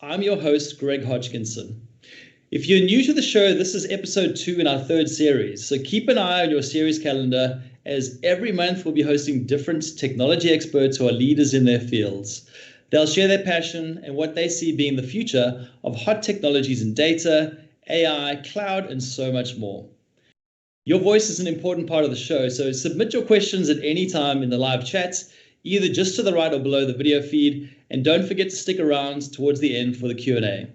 I'm your host, Greg Hodgkinson. If you're new to the show, this is episode 2 in our third series. So keep an eye on your series calendar, as every month we'll be hosting different technology experts who are leaders in their fields. They'll share their passion and what they see being the future of hot technologies in data, AI, cloud, and so much more. Your voice is an important part of the show, so submit your questions at any time in the live chat, either just to the right or below the video feed, and don't forget to stick around towards the end for the Q&A.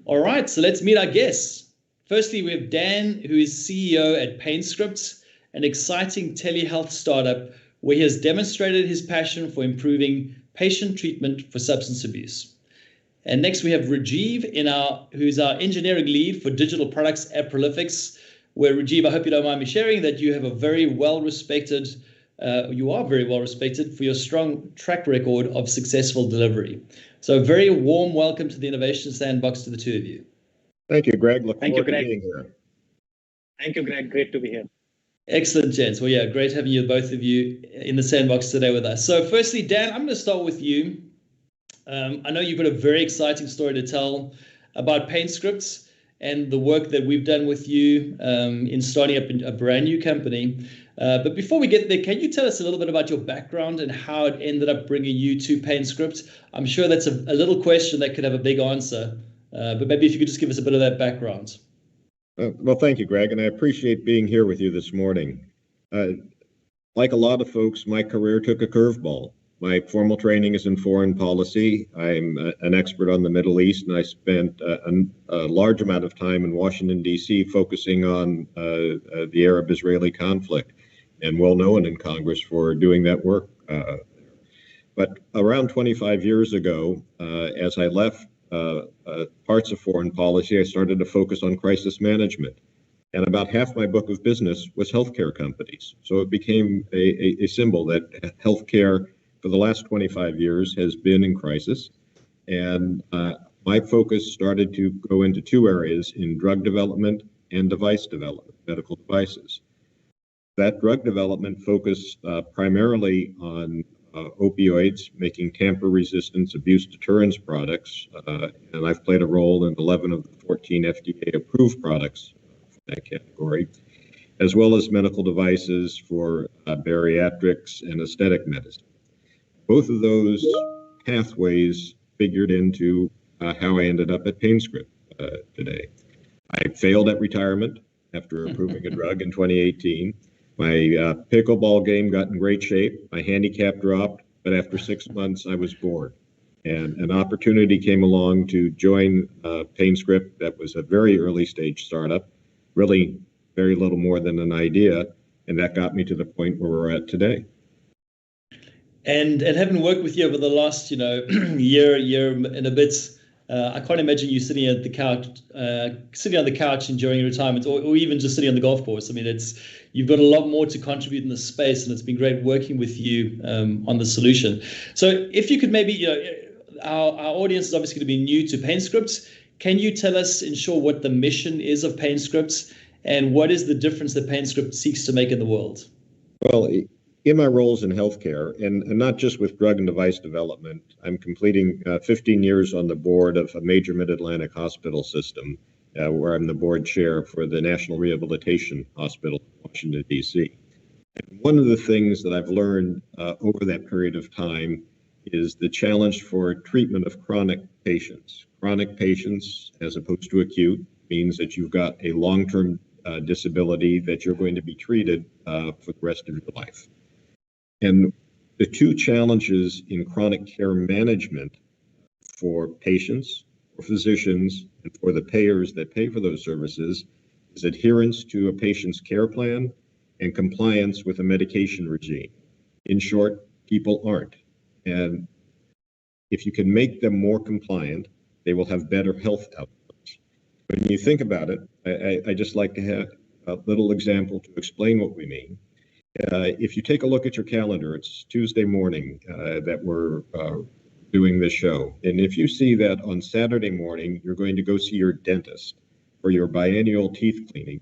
All right, so let's meet our guests. Firstly, we have Dan, who is CEO at PainScript, an exciting telehealth startup where he has demonstrated his passion for improving patient treatment for substance abuse. And next we have Rajiv, who's our engineering lead for digital products at Prolifics, where Rajiv, I hope you don't mind me sharing that you have a very well-respected you are very well respected for your strong track record of successful delivery. So a very warm welcome to the Innovation Sandbox to the two of you. Thank you, Greg. Look forward to being here. Thank you, Greg. Great to be here. Excellent, gents. Well, yeah, great having you, both of you, in the Sandbox today with us. So firstly, Dan, I'm going to start with you. I know you've got a very exciting story to tell about PainScript and the work that we've done with you in starting up a brand new company. But before we get there, can you tell us a little bit about your background and how it ended up bringing you to PainScript? I'm sure that's a little question that could have a big answer, but maybe if you could just give us a bit of that background. Well, thank you, Greg, and I appreciate being here with you this morning. Like a lot of folks, my career took a curveball. My formal training is in foreign policy. I'm an expert on the Middle East, and I spent a large amount of time in Washington, D.C. focusing on the Arab-Israeli conflict, and well known in Congress for doing that work. But around 25 years ago, as I left parts of foreign policy, I started to focus on crisis management. And about half my book of business was healthcare companies. So it became a symbol that healthcare for the last 25 years has been in crisis. And my focus started to go into two areas in drug development and device development, medical devices. That drug development focused primarily on opioids, making tamper-resistant abuse deterrence products, and I've played a role in 11 of the 14 FDA-approved products for that category, as well as medical devices for bariatrics and aesthetic medicine. Both of those pathways figured into how I ended up at PainScript today. I failed at retirement after approving a drug in 2018. My pickleball game got in great shape. My handicap dropped, but after 6 months, I was bored. And an opportunity came along to join PainScript. That was a very early stage startup, really very little more than an idea. And that got me to the point where we're at today. And having worked with you over the last, year and a bit, I can't imagine you sitting on the couch enjoying your retirement, or even just sitting on the golf course. I mean, you've got a lot more to contribute in this space, and it's been great working with you on the solution. So, if you could maybe, our audience is obviously going to be new to PainScript. Can you tell us, in short, what the mission is of PainScript, and what is the difference that PainScript seeks to make in the world? Well, in my roles in healthcare, and not just with drug and device development, I'm completing 15 years on the board of a major mid-Atlantic hospital system, where I'm the board chair for the National Rehabilitation Hospital in Washington, D.C. And one of the things that I've learned over that period of time is the challenge for treatment of chronic patients. Chronic patients, as opposed to acute, means that you've got a long-term disability that you're going to be treated for the rest of your life. And the two challenges in chronic care management for patients, for physicians, and for the payers that pay for those services is adherence to a patient's care plan and compliance with a medication regime. In short, people aren't. And if you can make them more compliant, they will have better health outcomes. When you think about it, I just like to have a little example to explain what we mean. If you take a look at your calendar, it's Tuesday morning that we're doing this show. And if you see that on Saturday morning, you're going to go see your dentist for your biannual teeth cleaning,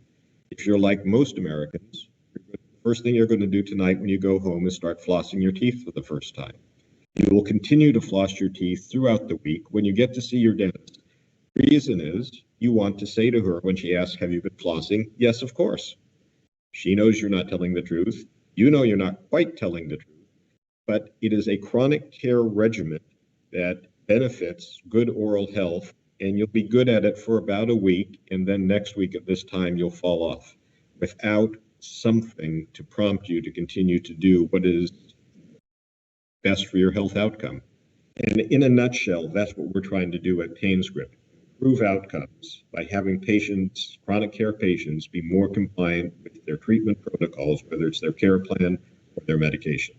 if you're like most Americans, the first thing you're going to do tonight when you go home is start flossing your teeth for the first time. You will continue to floss your teeth throughout the week when you get to see your dentist. The reason is you want to say to her when she asks, have you been flossing? Yes, of course. She knows you're not telling the truth. You know you're not quite telling the truth, but it is a chronic care regimen that benefits good oral health, and you'll be good at it for about a week, and then next week at this time you'll fall off without something to prompt you to continue to do what is best for your health outcome. And in a nutshell, that's what we're trying to do at PainScript. Improve outcomes by having patients, chronic care patients, be more compliant with their treatment protocols, whether it's their care plan or their medication.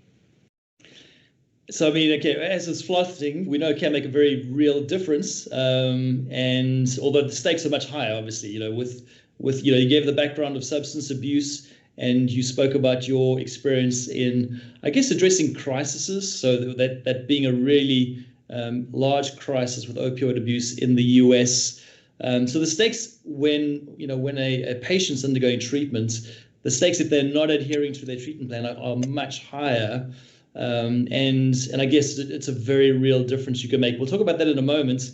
So, I mean, okay, as it's flossing, we know it can make a very real difference. And although the stakes are much higher, obviously, you gave the background of substance abuse, and you spoke about your experience in, I guess, addressing crises. So that being a really large crisis with opioid abuse in the US. So the stakes when a patient's undergoing treatment, the stakes if they're not adhering to their treatment plan are much higher. And I guess it's a very real difference you can make. We'll talk about that in a moment.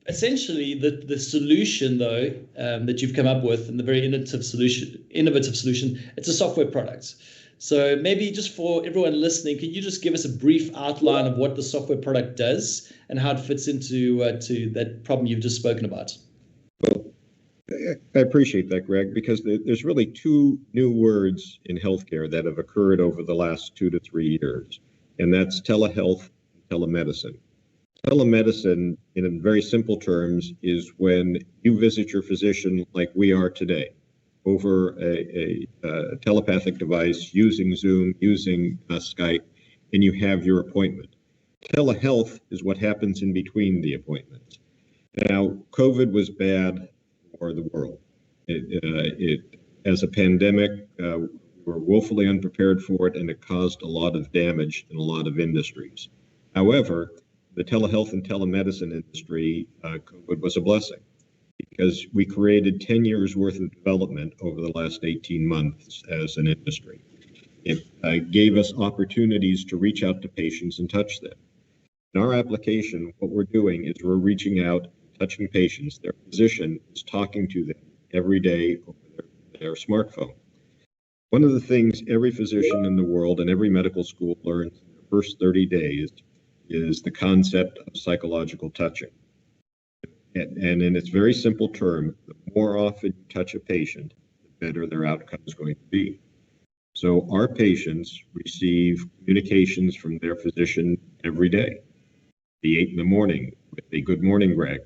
Essentially, the solution, though, that you've come up with, and the very innovative solution, it's a software product. So maybe just for everyone listening, can you just give us a brief outline of what the software product does and how it fits into to that problem you've just spoken about? Well, I appreciate that, Greg, because there's really two new words in healthcare that have occurred over the last 2 to 3 years, and that's telehealth and telemedicine. Telemedicine, in very simple terms, is when you visit your physician like we are today, over a telepathic device, using Zoom, using Skype, and you have your appointment. Telehealth is what happens in between the appointments. Now, COVID was bad for the world. As a pandemic, we were woefully unprepared for it, and it caused a lot of damage in a lot of industries. However, the telehealth and telemedicine industry, COVID was a blessing because we created 10 years worth of development over the last 18 months as an industry. It gave us opportunities to reach out to patients and touch them. In our application, what we're doing is we're reaching out, touching patients. Their physician is talking to them every day over their smartphone. One of the things every physician in the world and every medical school learns in the first 30 days is the concept of psychological touching. And in its very simple term, the more often you touch a patient, the better their outcome is going to be. So our patients receive communications from their physician every day. The 8 in the morning with a good morning, Greg.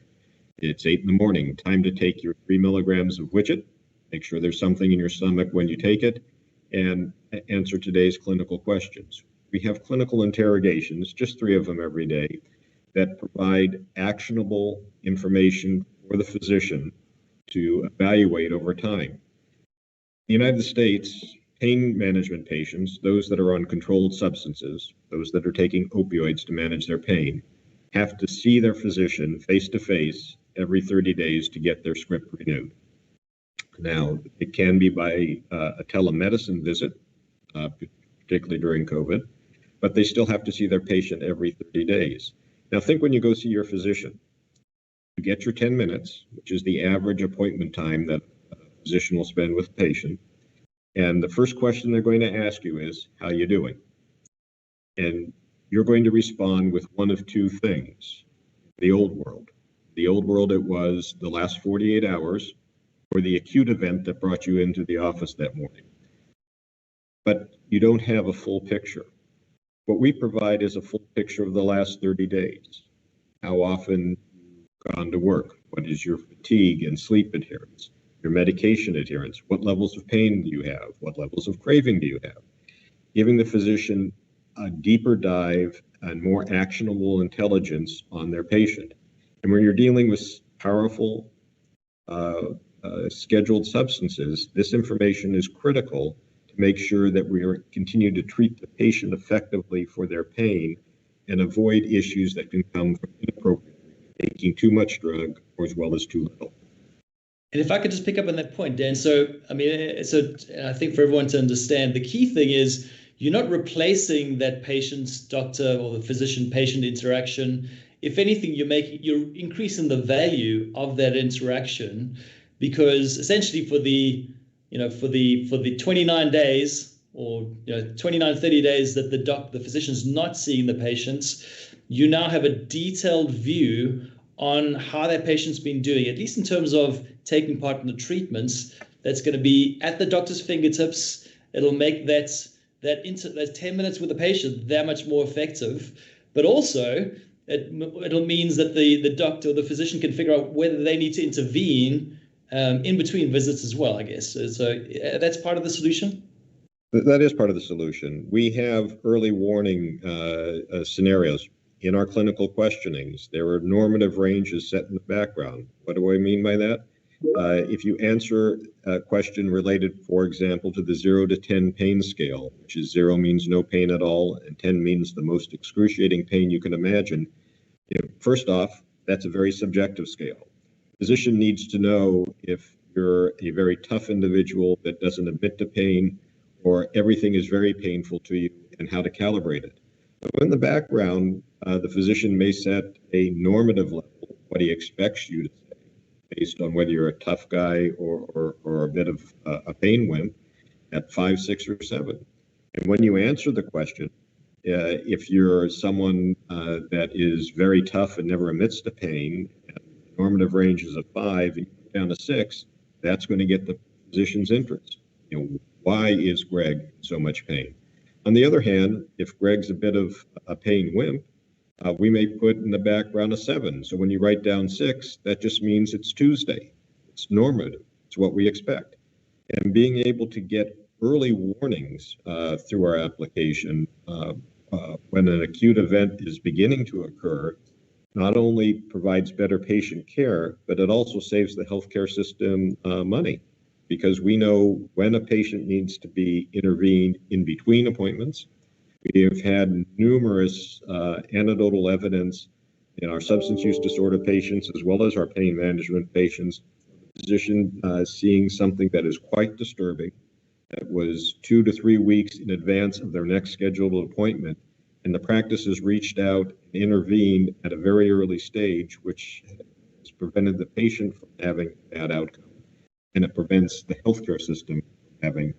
It's 8 in the morning, time to take your 3 milligrams of widget, make sure there's something in your stomach when you take it, and answer today's clinical questions. We have clinical interrogations, just 3 of them every day, that provide actionable information for the physician to evaluate over time. In the United States, pain management patients, those that are on controlled substances, those that are taking opioids to manage their pain, have to see their physician face-to-face every 30 days to get their script renewed. Now, it can be by a telemedicine visit, particularly during COVID, but they still have to see their patient every 30 days. Now, think when you go see your physician, you get your 10 minutes, which is the average appointment time that a physician will spend with a patient. And the first question they're going to ask you is, how you doing? And you're going to respond with one of 2 things. The old world. The old world, it was the last 48 hours or the acute event that brought you into the office that morning. But you don't have a full picture. What we provide is a full picture of the last 30 days. How often you've gone to work? What is your fatigue and sleep adherence? Your medication adherence? What levels of pain do you have? What levels of craving do you have? Giving the physician a deeper dive and more actionable intelligence on their patient. And when you're dealing with powerful scheduled substances, this information is critical to make sure that we continue to treat the patient effectively for their pain and avoid issues that can come from inappropriately taking too much drug or as well as too little. And if I could just pick up on that point, Dan, so I mean, I think for everyone to understand, the key thing is you're not replacing that patient's doctor or the physician-patient interaction. If anything, you're increasing the value of that interaction, because essentially for the 29 days or 29, 30 days that the physician's not seeing the patients, you now have a detailed view on how that patient's been doing, at least in terms of taking part in the treatments. That's going to be at the doctor's fingertips. It'll make that 10 minutes with the patient that much more effective. But also, it'll means that the doctor or the physician can figure out whether they need to intervene in between visits as well, I guess. So that's part of the solution? That is part of the solution. We have early warning scenarios. In our clinical questionings, there are normative ranges set in the background. What do I mean by that? If you answer a question related, for example, to the 0 to 10 pain scale, which is 0 means no pain at all, and 10 means the most excruciating pain you can imagine, first off, that's a very subjective scale. The physician needs to know if you're a very tough individual that doesn't admit to pain, or everything is very painful to you, and how to calibrate it. So in the background, the physician may set a normative level, what he expects you to say, based on whether you're a tough guy or a bit of a pain wimp, at 5, 6, or 7. And when you answer the question, if you're someone that is very tough and never admits to pain, and the normative range is a 5, and you go down to 6, that's going to get the physician's interest. Why is Greg in so much pain? On the other hand, if Greg's a bit of a pain wimp, we may put in the background a 7. So when you write down 6, that just means it's Tuesday. It's normative. It's what we expect. And being able to get early warnings through our application when an acute event is beginning to occur not only provides better patient care, but it also saves the healthcare system money, because we know when a patient needs to be intervened in between appointments. We have had numerous anecdotal evidence in our substance use disorder patients, as well as our pain management patients, the physician seeing something that is quite disturbing, that was 2 to 3 weeks in advance of their next scheduled appointment, and the practice has reached out and intervened at a very early stage, which has prevented the patient from having a bad outcome, and it prevents the healthcare system from having.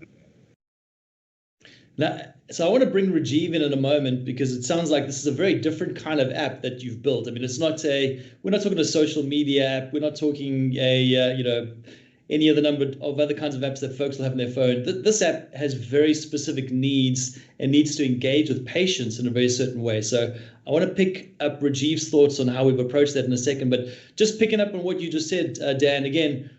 Now, so I want to bring Rajiv in a moment, because it sounds like this is a very different kind of app that you've built. I mean, we're not talking a social media app. We're not talking any other number of other kinds of apps that folks will have on their phone. This app has very specific needs and needs to engage with patients in a very certain way. So I want to pick up Rajiv's thoughts on how we've approached that in a second. But just picking up on what you just said, Dan, again,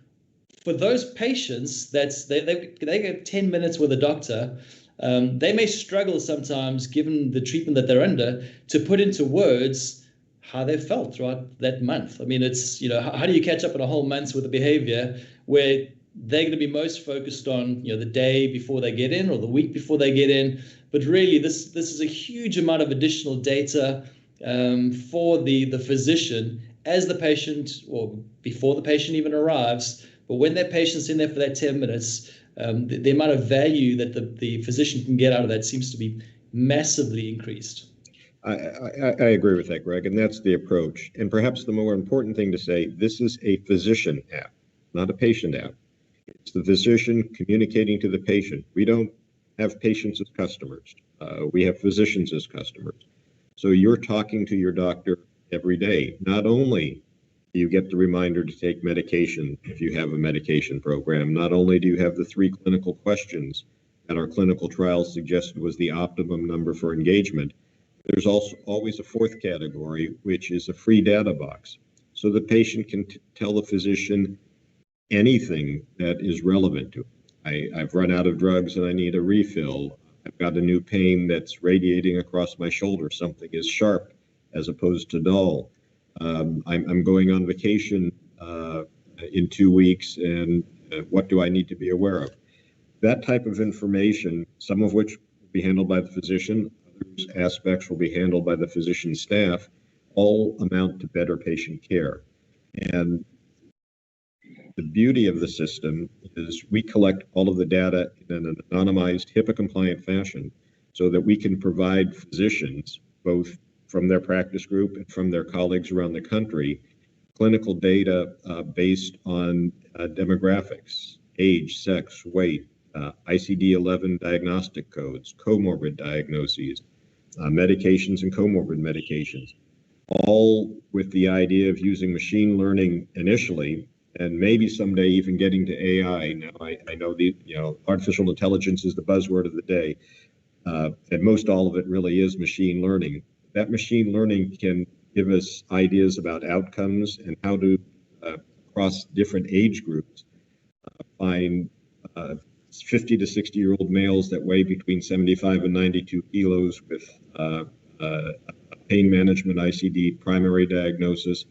for those patients, they get 10 minutes with a doctor. They may struggle sometimes, given the treatment that they're under, to put into words how they felt throughout that month. I mean, it's, how do you catch up on a whole month with a behavior where they're going to be most focused on, the day before they get in or the week before they get in. But really, this is a huge amount of additional data for the physician as the patient, or before the patient even arrives. But when that patient's in there for that 10 minutes, the amount of value that the physician can get out of that seems to be massively increased. I agree with that, Greg, and that's the approach. And perhaps the more important thing to say, this is a physician app, not a patient app. It's the physician communicating to the patient. We don't have patients as customers. We have physicians as customers. So you're talking to your doctor every day. Not only do you get the reminder to take medication if you have a medication program, not only do you have the 3 clinical questions that our clinical trials suggested was the optimum number for engagement, there's also always a 4th category, which is a free data box. So the patient can tell the physician anything that is relevant to it. I've run out of drugs and I need a refill. I've got a new pain that's radiating across my shoulder. Something is sharp as opposed to dull. I'm going on vacation in 2 weeks, and what do I need to be aware of? That type of information, some of which will be handled by the physician, others aspects will be handled by the physician staff, all amount to better patient care. And the beauty of the system is we collect all of the data in an anonymized, HIPAA-compliant fashion. so that we can provide physicians, both from their practice group and from their colleagues around the country, clinical data based on demographics, age, sex, weight, ICD-11 diagnostic codes, comorbid diagnoses, medications and comorbid medications, all with the idea of using machine learning initially, and maybe someday even getting to AI. Now, I know artificial intelligence is the buzzword of the day, and most all of it really is machine learning. That machine learning can give us ideas about outcomes and how to, across different age groups, find 50 to 60-year-old males that weigh between 75 and 92 kilos with pain management ICD primary diagnosis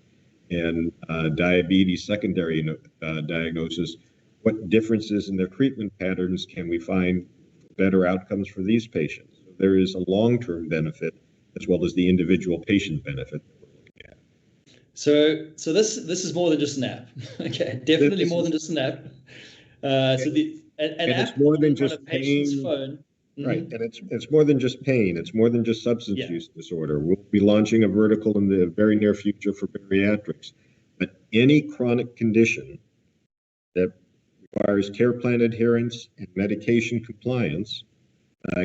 and diabetes secondary diagnosis. What differences in their treatment patterns can we find better outcomes for these patients? So there is a long-term benefit as well as the individual patient benefit that we're looking at. So this is more than just an app. Okay, definitely more than just an app. An app it's more than on just a patient's phone. Right, and it's more than just pain. It's more than just substance use disorder. We'll be launching a vertical in the very near future for bariatrics. But any chronic condition that requires care plan adherence and medication compliance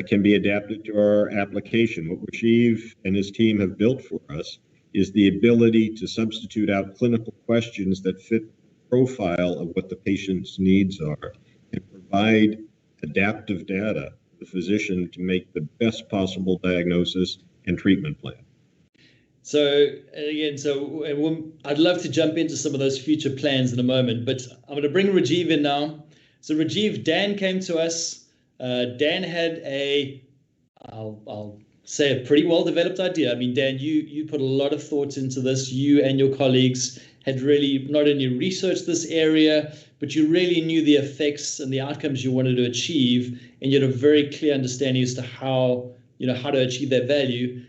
can be adapted to our application. What Rajiv and his team have built for us is the ability to substitute out clinical questions that fit the profile of what the patient's needs are and provide adaptive data the physician to make the best possible diagnosis and treatment plan. So again, I'd love to jump into some of those future plans in a moment, but I'm going to bring Rajiv in now. So Rajiv, Dan came to us. Dan had I'll say a pretty well-developed idea. I mean, Dan, you put a lot of thought into this. You and your colleagues had really not only researched this area, but you really knew the effects and the outcomes you wanted to achieve, and you had a very clear understanding as to how to achieve that value.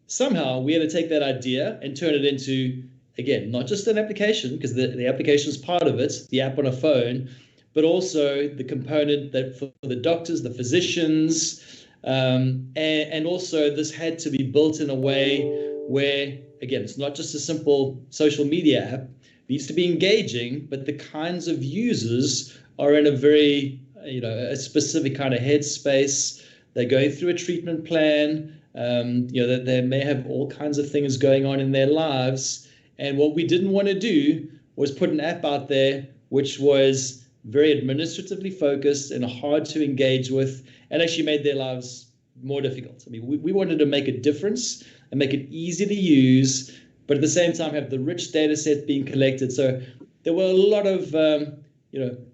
Somehow we had to take that idea and turn it into, again, not just an application, because the application is part of it, the app on a phone, but also the component that for the doctors, the physicians, and also this had to be built in a way where, again, it's not just a simple social media app. It needs to be engaging, but the kinds of users are in a very, a specific kind of headspace. They're going through a treatment plan, that they may have all kinds of things going on in their lives. And what we didn't want to do was put an app out there which was very administratively focused and hard to engage with, and actually made their lives more difficult. I mean, we wanted to make a difference and make it easy to use, but at the same time have the rich data set being collected. So there were a lot of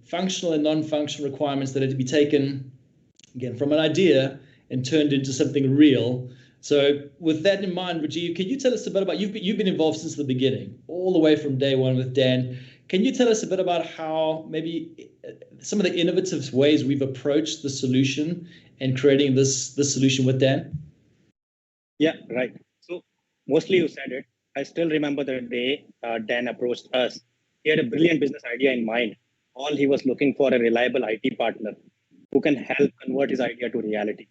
functional and non-functional requirements that had to be taken, again, from an idea and turned into something real. So with that in mind, Rajiv, can you tell us a bit about, you've been involved since the beginning, all the way from day one with Dan. Can you tell us a bit about how maybe some of the innovative ways we've approached the solution and creating this solution with Dan? Yeah, right. So mostly you said it. I still remember the day Dan approached us. He had a brilliant business idea in mind. All he was looking for a reliable IT partner who can help convert his idea to reality.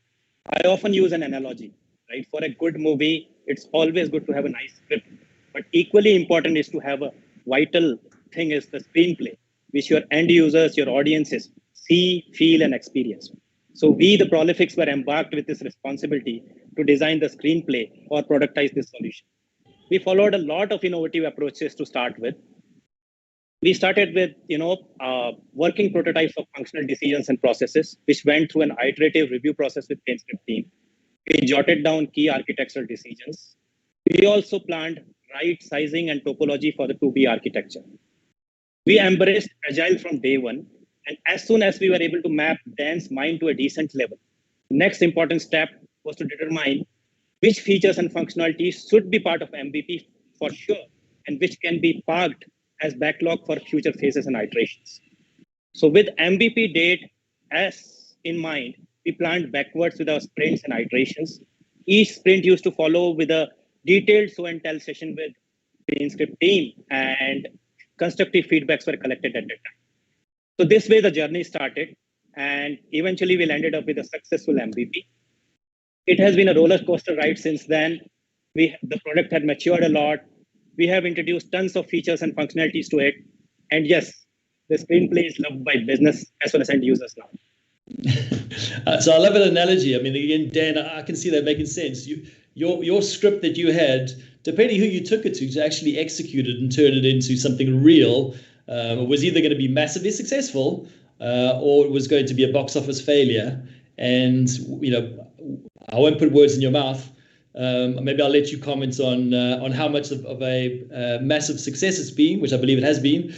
I often use an analogy, right? For a good movie, it's always good to have a nice script, but equally important is to have a vital thing is the screenplay, which your end users, your audiences see, feel, and experience. So we, the Prolifics, were embarked with this responsibility to design the screenplay or productize this solution. We followed a lot of innovative approaches to start with. We started with, working prototypes of functional decisions and processes, which went through an iterative review process with PainScript team. We jotted down key architectural decisions. We also planned right sizing and topology for the 2B architecture. We embraced Agile from day one. And as soon as we were able to map Dan's mind to a decent level, the next important step was to determine which features and functionalities should be part of MVP for sure, and which can be parked as backlog for future phases and iterations. So with MVP date as in mind, we planned backwards with our sprints and iterations. Each sprint used to follow with a detailed show and tell session with the PainScript team, and constructive feedbacks were collected at that time. So this way the journey started, and eventually we landed up with a successful MVP. it has been a roller coaster ride since then. The product had matured a lot. We have introduced tons of features and functionalities to it. And yes, the screenplay is loved by business as well as end users now. So I love an analogy. I mean, again, Dan, I can see that making sense. Your script that you had, depending who you took it to actually execute it and turn it into something real, was either going to be massively successful or it was going to be a box office failure. And, I won't put words in your mouth. Maybe I'll let you comment on how much of a massive success it's been, which I believe it has been.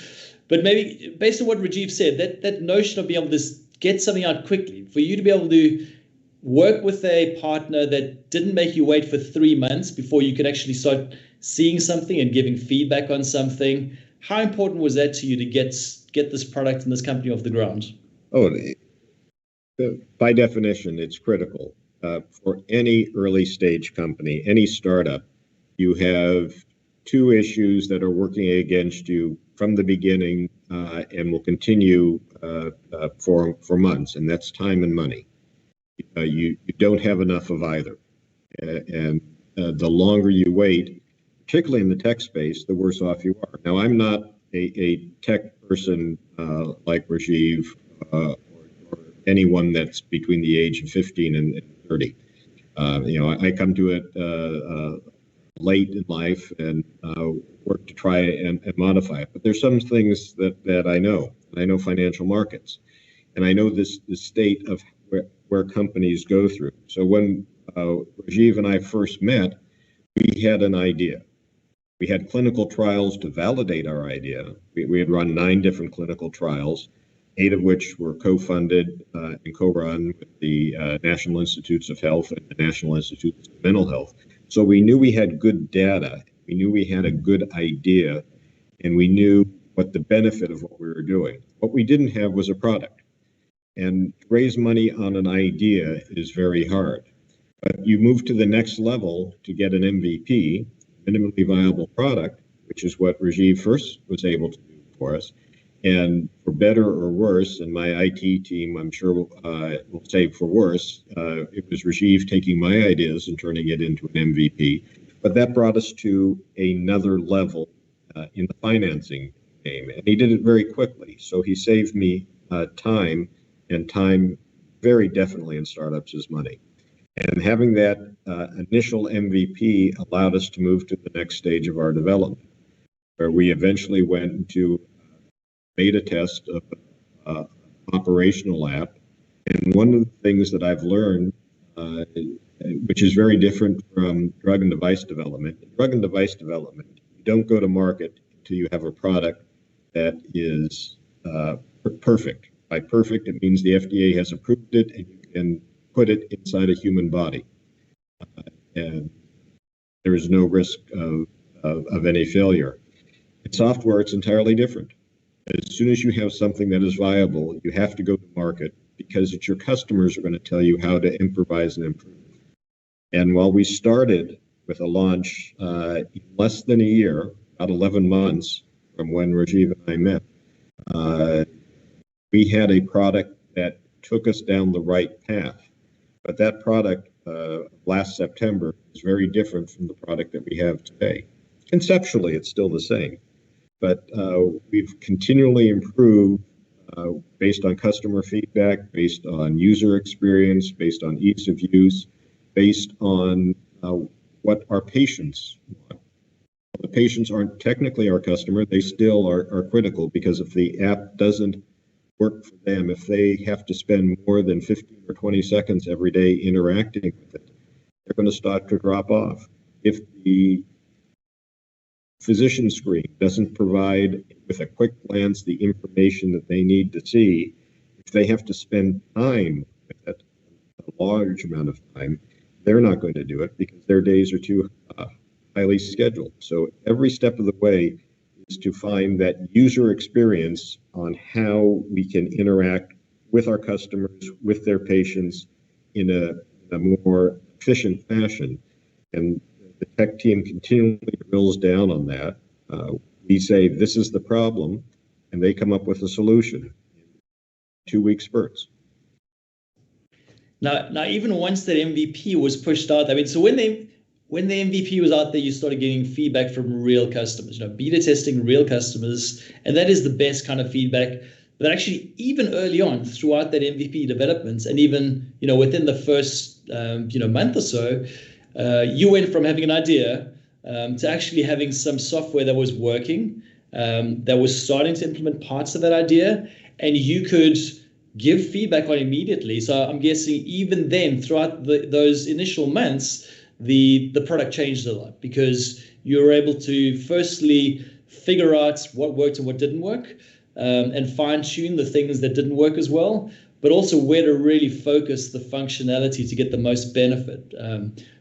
But maybe based on what Rajiv said, that notion of being able to get something out quickly, for you to be able to work with a partner that didn't make you wait for 3 months before you could actually start seeing something and giving feedback on something. How important was that to you to get this product and this company off the ground? Oh, by definition, it's critical. For any early stage company, any startup, you have two issues that are working against you from the beginning and will continue for months, and that's time and money. You don't have enough of either. And the longer you wait, particularly in the tech space, the worse off you are. Now, I'm not a tech person like Rajiv or anyone that's between the age of 15 and 30. I come to it late in life and work to try and modify it. But there's some things that I know. I know financial markets, and I know the state of where companies go through. So when Rajiv and I first met, we had an idea. We had clinical trials to validate our idea. We had run 9 different clinical trials, 8 of which were co-funded and co-run with the National Institutes of Health and the National Institutes of Mental Health. So we knew we had good data, we knew we had a good idea, and we knew what the benefit of what we were doing. What we didn't have was a product. And to raise money on an idea is very hard. But you move to the next level to get an MVP, minimally viable product, which is what Rajiv first was able to do for us. And for better or worse, and my IT team, I'm sure will say for worse, it was Rajiv taking my ideas and turning it into an MVP. But that brought us to another level in the financing game. And he did it very quickly. So he saved me time, and time very definitely in startups is money. And having that initial MVP allowed us to move to the next stage of our development, where we eventually went into beta test of an operational app. And one of the things that I've learned, which is very different from drug and device development, you don't go to market until you have a product that is perfect. By perfect, it means the FDA has approved it and you can put it inside a human body. And there is no risk of any failure. In software, it's entirely different. As soon as you have something that is viable, you have to go to market because it's your customers are going to tell you how to improvise and improve. And while we started with a launch in less than a year, about 11 months from when Rajiv and I met, we had a product that took us down the right path. But that product last September is very different from the product that we have today. Conceptually, it's still the same. But we've continually improved based on customer feedback, based on user experience, based on ease of use, based on what our patients want. The patients aren't technically our customer, they still are critical, because if the app doesn't work for them, if they have to spend more than 15 or 20 seconds every day interacting with it, they're going to start to drop off. If the physician screen doesn't provide with a quick glance the information that they need to see, if they have to spend time with it, a large amount of time, they're not going to do it because their days are too highly scheduled. So every step of the way is to find that user experience on how we can interact with our customers, with their patients in a more efficient fashion. And the tech team continually drills down on that. We say, this is the problem, and they come up with a solution in 2-week spurts. Now, even once that MVP was pushed out, I mean, so when the MVP was out there, you started getting feedback from real customers, beta testing real customers, and that is the best kind of feedback. But actually, even early on throughout that MVP development, and even within the first month or so, you went from having an idea to actually having some software that was working, that was starting to implement parts of that idea, and you could give feedback on immediately. So I'm guessing even then, throughout those initial months, the product changed a lot because you were able to firstly figure out what worked and what didn't work, and fine-tune the things that didn't work as well, but also where to really focus the functionality to get the most benefit.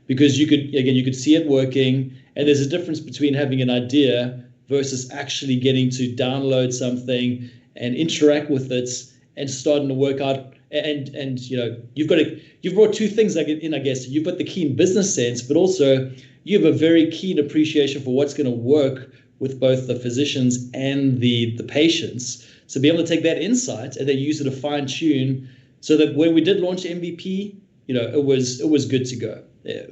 Because you could see it working, and there's a difference between having an idea versus actually getting to download something and interact with it and starting to work out. And you've brought two things in, I guess. You've got the keen business sense, but also you have a very keen appreciation for what's going to work with both the physicians and the patients. So be able to take that insight and then use it to fine tune, so that when we did launch MVP, it was good to go.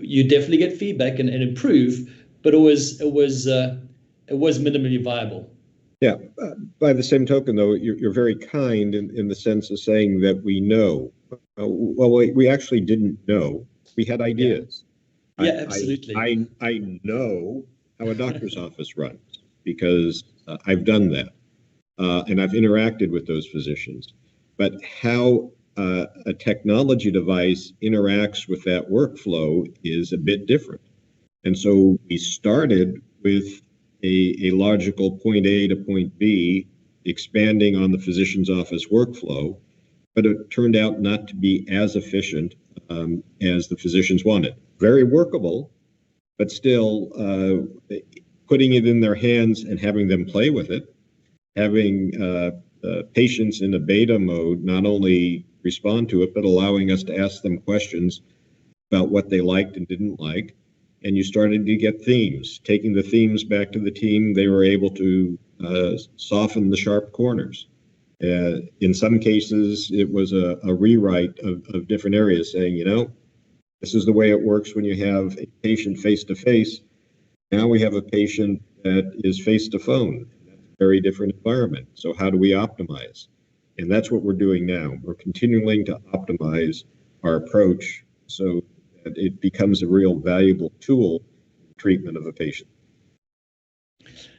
You definitely get feedback and improve, but it was minimally viable. Yeah. By the same token, though, you're very kind in the sense of saying that we know. Well, we actually didn't know. We had ideas. Yeah, absolutely. I know how a doctor's office runs because I've done that, and I've interacted with those physicians. But how a technology device interacts with that workflow is a bit different. And so we started with a logical point A to point B, expanding on the physician's office workflow, but it turned out not to be as efficient as the physicians wanted. Very workable, but still putting it in their hands and having them play with it, having patients in a beta mode not only respond to it, but allowing us to ask them questions about what they liked and didn't like. And you started to get themes. Taking the themes back to the team, they were able to soften the sharp corners. In some cases, it was a rewrite of different areas saying, this is the way it works when you have a patient face-to-face. Now we have a patient that is face-to-phone. That's a very different environment. So how do we optimize? And that's what we're doing now. We're continuing to optimize our approach so that it becomes a real valuable tool in the treatment of a patient.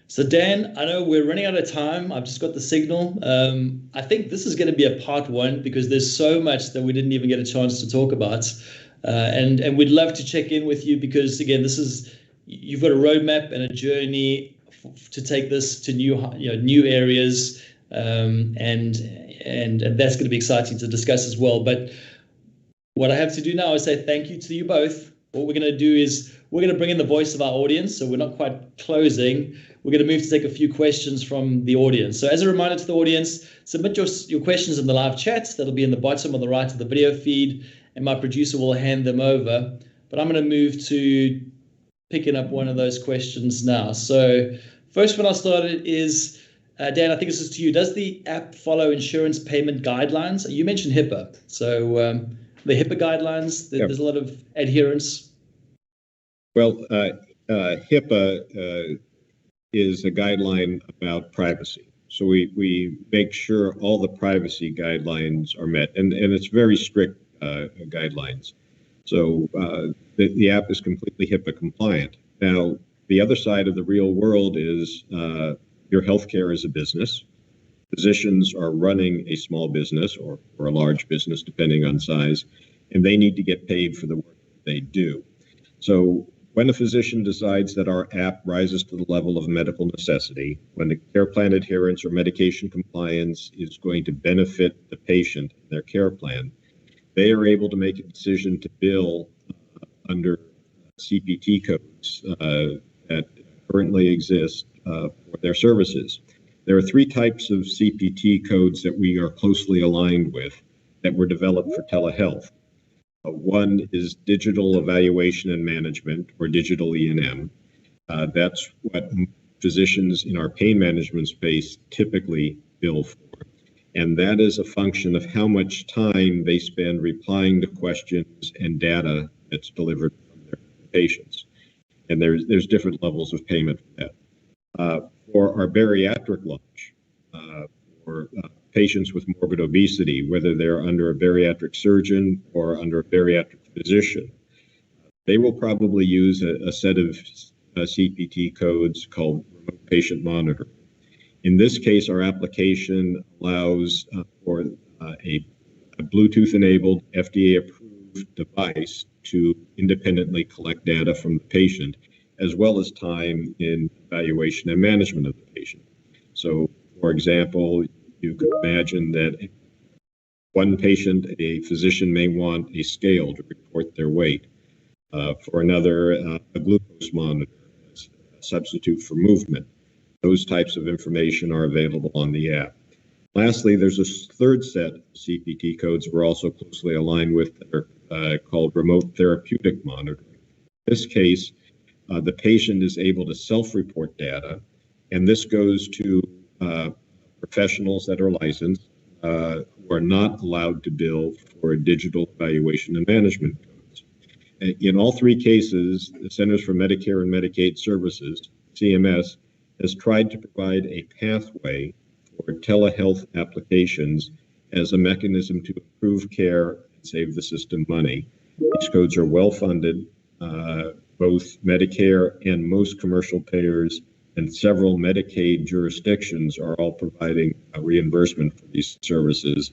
So Dan, I know we're running out of time. I've just got the signal. I think this is going to be a part one because there's so much that we didn't even get a chance to talk about. And we'd love to check in with you because, again, you've got a roadmap and a journey to take this to new areas, and that's going to be exciting to discuss as well. But what I have to do now is say thank you to you both. What we're going to do is we're going to bring in the voice of our audience, so we're not quite closing. We're going to move to take a few questions from the audience. So as a reminder to the audience, submit your questions in the live chat. That'll be in the bottom on the right of the video feed, and my producer will hand them over. But I'm going to move to picking up one of those questions now. So first one I'll start is, Dan, I think this is to you. Does the app follow insurance payment guidelines? You mentioned HIPAA. So the HIPAA guidelines, there's a lot of adherence. Well, HIPAA is a guideline about privacy. So we make sure all the privacy guidelines are met, and it's very strict guidelines. So the app is completely HIPAA compliant. Now, the other side of the real world is your healthcare is a business. Physicians are running a small business or a large business, depending on size, and they need to get paid for the work that they do. So when a physician decides that our app rises to the level of medical necessity, when the care plan adherence or medication compliance is going to benefit the patient and their care plan, they are able to make a decision to bill under Cpt codes that currently exist for their services. There are three types of Cpt codes that we are closely aligned with that were developed for telehealth. One is digital evaluation and management, or digital E&M. That's what physicians in our pain management space typically bill for. And that is a function of how much time they spend replying to questions and data that's delivered from their patients. And there's different levels of payment for that. For our bariatric launch, for patients with morbid obesity, whether they're under a bariatric surgeon or under a bariatric physician, they will probably use a set of Cpt codes called remote patient monitoring. In this case, our application allows for a Bluetooth-enabled, FDA-approved device to independently collect data from the patient, as well as time in evaluation and management of the patient. So, for example, you could imagine that one patient, a physician may want a scale to report their weight. For another, a glucose monitor as a substitute for movement. Those types of information are available on the app. Lastly, there's a third set of Cpt codes we're also closely aligned with that are called remote therapeutic monitoring. In this case, the patient is able to self-report data, and this goes to professionals that are licensed who are not allowed to bill for digital evaluation and management codes. In all three cases, the Centers for Medicare and Medicaid Services, CMS, has tried to provide a pathway for telehealth applications as a mechanism to improve care and save the system money. These codes are well funded. Both Medicare and most commercial payers and several Medicaid jurisdictions are all providing reimbursement for these services.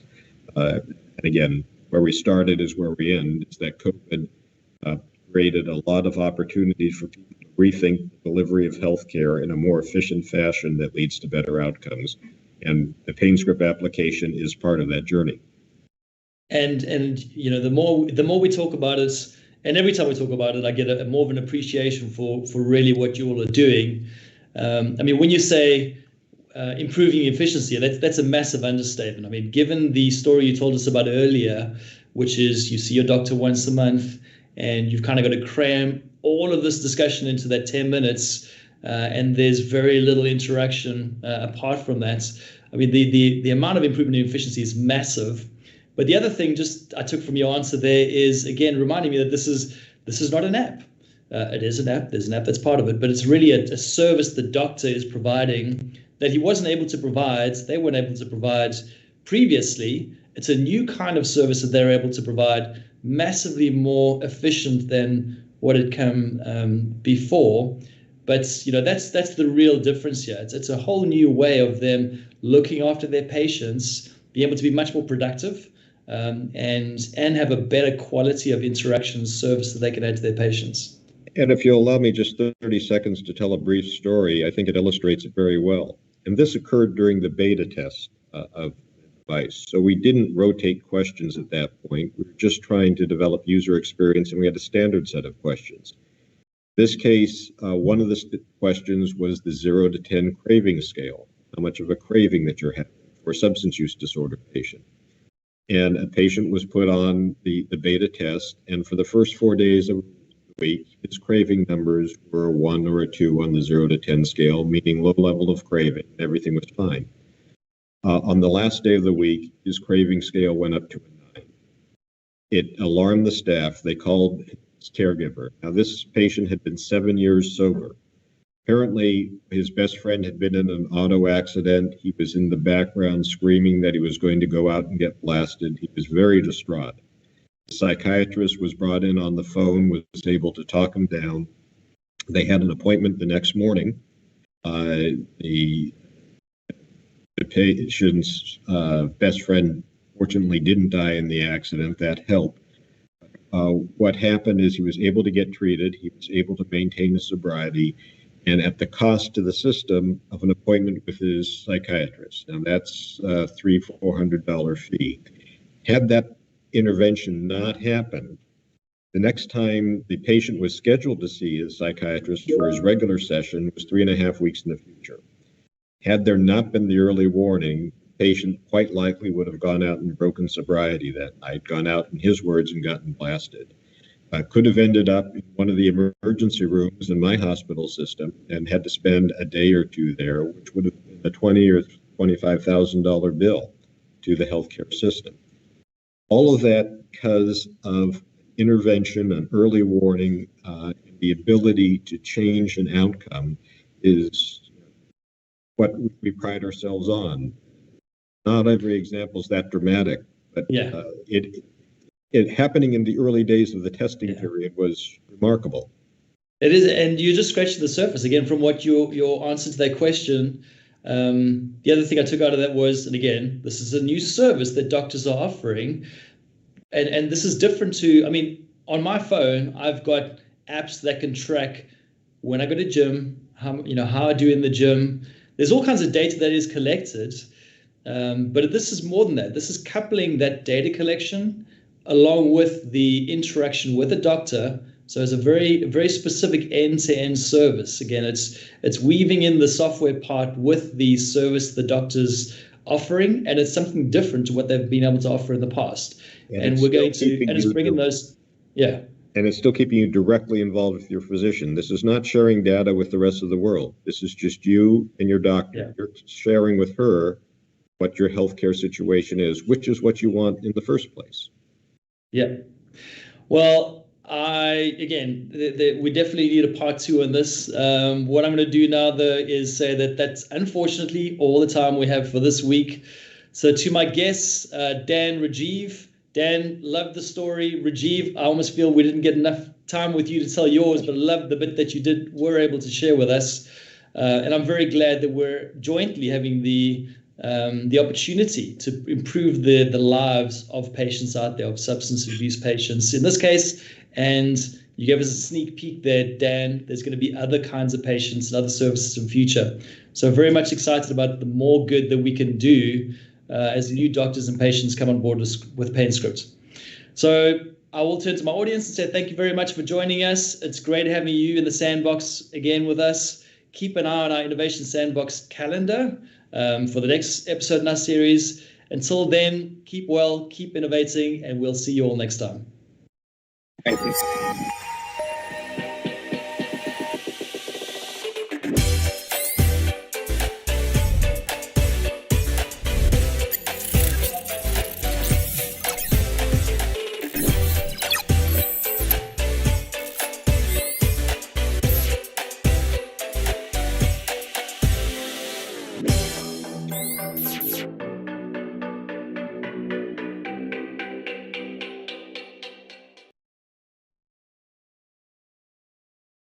And again, where we started is where we end, is that COVID created a lot of opportunities for people to rethink the delivery of healthcare in a more efficient fashion that leads to better outcomes. And the PainScript application is part of that journey. And you know, the more we talk about it, and every time we talk about it, I get a more of an appreciation for really what you all are doing. I mean, when you say improving efficiency, that's a massive understatement. I mean, given the story you told us about earlier, which is you see your doctor once a month, and you've kind of got to cram all of this discussion into that 10 minutes, and there's very little interaction apart from that. I mean, the amount of improvement in efficiency is massive. But the other thing I took from your answer there is, again, reminding me that this is not an app. It is an app. There's an app that's part of it, but it's really a service the doctor is providing that he wasn't able to provide, they weren't able to provide previously. It's a new kind of service that they're able to provide, massively more efficient than what had come before. But you know, that's the real difference here. It's a whole new way of them looking after their patients, being able to be much more productive, and have a better quality of interaction service that they can add to their patients. And if you'll allow me just 30 seconds to tell a brief story, I think it illustrates it very well. And this occurred during the beta test of the device. So we didn't rotate questions at that point. We were just trying to develop user experience, and we had a standard set of questions. In this case, one of the questions was the 0 to 10 craving scale, how much of a craving that you're having for a substance use disorder patient. And a patient was put on the beta test, and for the first 4 days of the week, his craving numbers were a 1 or a 2 on the 0 to 10 scale, meaning low level of craving. Everything was fine. On the last day of the week, his craving scale went up to a 9. It alarmed the staff. They called his caregiver. Now, this patient had been 7 years sober. Apparently, his best friend had been in an auto accident. He was in the background screaming that he was going to go out and get blasted. He was very distraught. The psychiatrist was brought in on the phone, was able to talk him down. They had an appointment the next morning. The patient's best friend fortunately didn't die in the accident. That helped. What happened is he was able to get treated. He was able to maintain his sobriety, and at the cost to the system of an appointment with his psychiatrist. Now that's a $300-400 fee. Had that intervention not happened, the next time the patient was scheduled to see his psychiatrist for his regular session was 3.5 weeks in the future. Had there not been the early warning, the patient quite likely would have gone out and broken sobriety that night, gone out, in his words, and gotten blasted. Could have ended up in one of the emergency rooms in my hospital system and had to spend a day or two there, which would have been a $20,000 or $25,000 bill to the healthcare system. All of that because of intervention and early warning, the ability to change an outcome is what we pride ourselves on. Not every example is that dramatic, but it happening in the early days of the testing period was remarkable. It is, and you just scratched the surface again from what your answer to that question. The other thing I took out of that was, and again, this is a new service that doctors are offering, and this is different to, I mean, on my phone, I've got apps that can track when I go to gym, how I do in the gym. There's all kinds of data that is collected, but this is more than that. This is coupling that data collection along with the interaction with a doctor. So it's a very, very specific end-to-end service. Again, it's weaving in the software part with the service the doctor's offering, and it's something different to what they've been able to offer in the past. And we're going to, and it's bringing those, And it's still keeping you directly involved with your physician. This is not sharing data with the rest of the world. This is just you and your doctor. Yeah. You're sharing with her what your healthcare situation is, which is what you want in the first place. Yeah. Well, we definitely need a part 2 on this. What I'm going to do now, though, is say that that's unfortunately all the time we have for this week. So to my guests, Dan, Rajiv. Dan, loved the story. Rajiv, I almost feel we didn't get enough time with you to tell yours, but I loved the bit that you were able to share with us. And I'm very glad that we're jointly having the opportunity to improve the lives of patients out there, of substance abuse patients in this case. And you gave us a sneak peek there, Dan. There's going to be other kinds of patients and other services in future. So very much excited about the more good that we can do as new doctors and patients come on board with PainScript. So I will turn to my audience and say thank you very much for joining us. It's great having you in the Sandbox again with us. Keep an eye on our Innovation Sandbox calendar for the next episode in our series. Until then, keep well, keep innovating, and we'll see you all next time. Thank you.